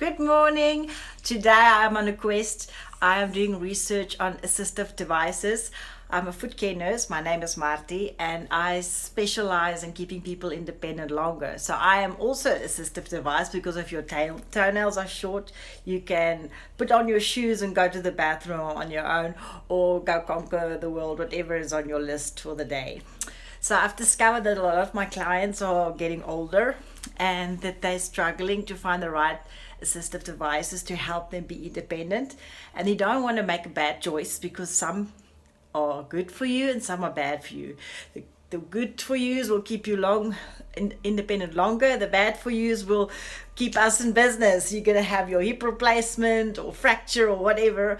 Good morning. Today I'm on a quest. I am doing research on assistive devices. I'm a foot care nurse. My name is Marty and I specialize in keeping people independent longer. So I am also an assistive device because if your toenails are short, you can put on your shoes and go to the bathroom on your own or go conquer the world, whatever is on your list for the day. So I've discovered that a lot of my clients are getting older and that they're struggling to find the right assistive devices to help them be independent, and you don't want to make a bad choice because some are good for you and some are bad for you. The good for yous will keep you independent longer. The bad for yous will keep us in business. You're going to have your hip replacement or fracture or whatever.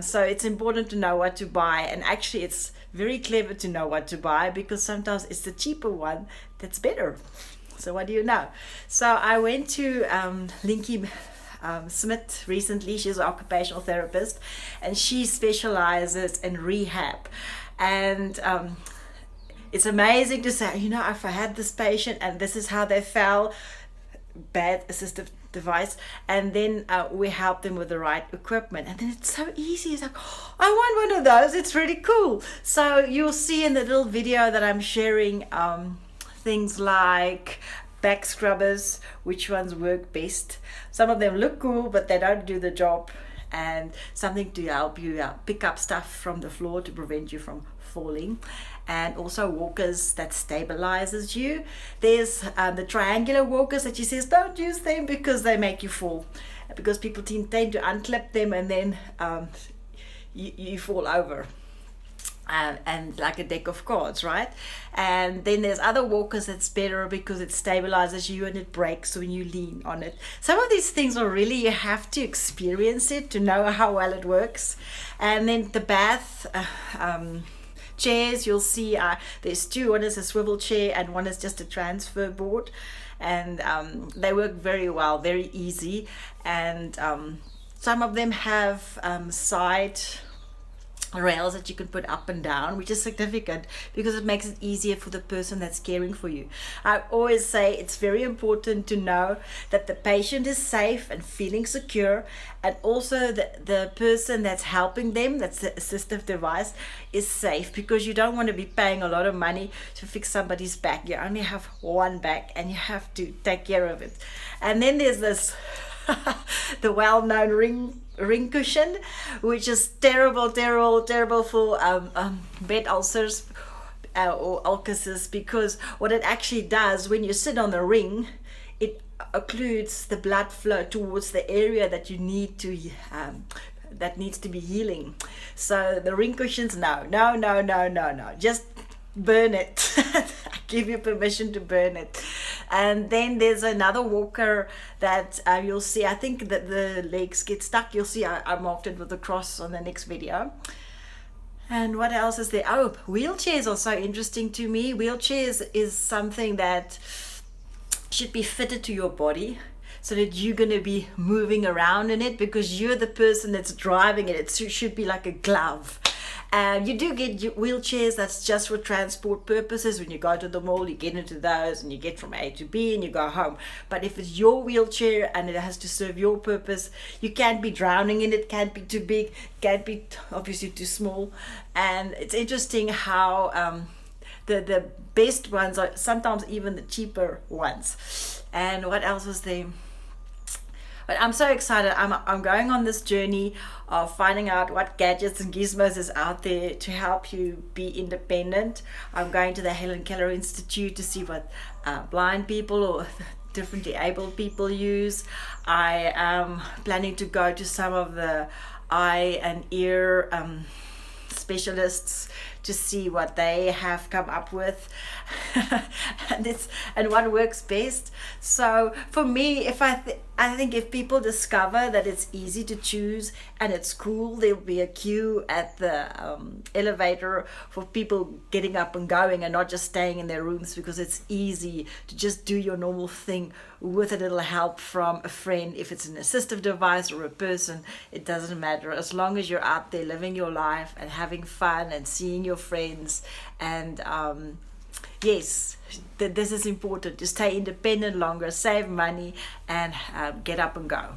So it's important to know what to buy, and actually it's very clever to know what to buy because sometimes it's the cheaper one that's better. So what do you know? So I went to Linky Smith recently. She's an occupational therapist and she specializes in rehab. And it's amazing to say, if I had this patient and this is how they fell, bad assistive device, and then we help them with the right equipment, and then it's so easy. It's like, I want one of those. It's really cool. So you'll see in the little video that I'm sharing things like back scrubbers, which ones work best. Some of them look cool but they don't do the job, and something to help you pick up stuff from the floor to prevent you from falling, and also walkers that stabilizes you. There's the triangular walkers that she says don't use them because they make you fall, because people tend to unclip them and then you fall over. And like a deck of cards, right? And then there's other walkers that's better because it stabilizes you and it breaks when you lean on it. Some of these things are really, you have to experience it to know how well it works. And then the bath chairs, you'll see there's two. One is a swivel chair and one is just a transfer board, and they work very well, very easy. And some of them have side rails that you can put up and down, which is significant because it makes it easier for the person that's caring for you. I always say it's very important to know that the patient is safe and feeling secure, and also the person that's helping them, that's the assistive device, is safe, because you don't want to be paying a lot of money to fix somebody's back. You only have one back and you have to take care of it. And then there's this the well-known ring cushion, which is terrible for bed ulcers or ulcuses, because what it actually does when you sit on the ring, it occludes the blood flow towards the area that you need to that needs to be healing. So the ring cushions, no, just burn it. I give you permission to burn it. And then there's another walker that you'll see. I think that the legs get stuck. You'll see I marked it with a cross on the next video. And what else is there? Oh, wheelchairs are so interesting to me. Wheelchairs is something that should be fitted to your body so that you're going to be moving around in it, because you're the person that's driving it. It should be like a glove. And you do get wheelchairs that's just for transport purposes. When you go to the mall, you get into those and you get from A to B and you go home. But if it's your wheelchair and it has to serve your purpose, you can't be drowning in it, can't be too big, can't be obviously too small. And it's interesting how the best ones are sometimes even the cheaper ones. And what else was there? But I'm so excited. I'm going on this journey of finding out what gadgets and gizmos is out there to help you be independent. I'm going to the Helen Keller Institute to see what blind people or differently abled people use. I am planning to go to some of the eye and ear specialists to see what they have come up with and what works best. So for me, if I think if people discover that it's easy to choose and it's cool, there'll be a queue at the elevator for people getting up and going and not just staying in their rooms, because it's easy to just do your normal thing with a little help from a friend. If it's an assistive device or a person, it doesn't matter, as long as you're out there living your life and having fun and seeing your friends and Yes, this is important to stay independent longer, save money, and get up and go.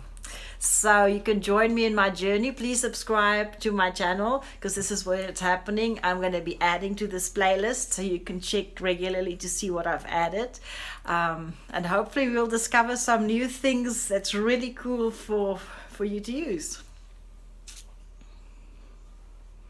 So you can join me in my journey. Please subscribe to my channel because this is where it's happening. I'm going to be adding to this playlist so you can check regularly to see what I've added. And hopefully we'll discover some new things that's really cool for you to use.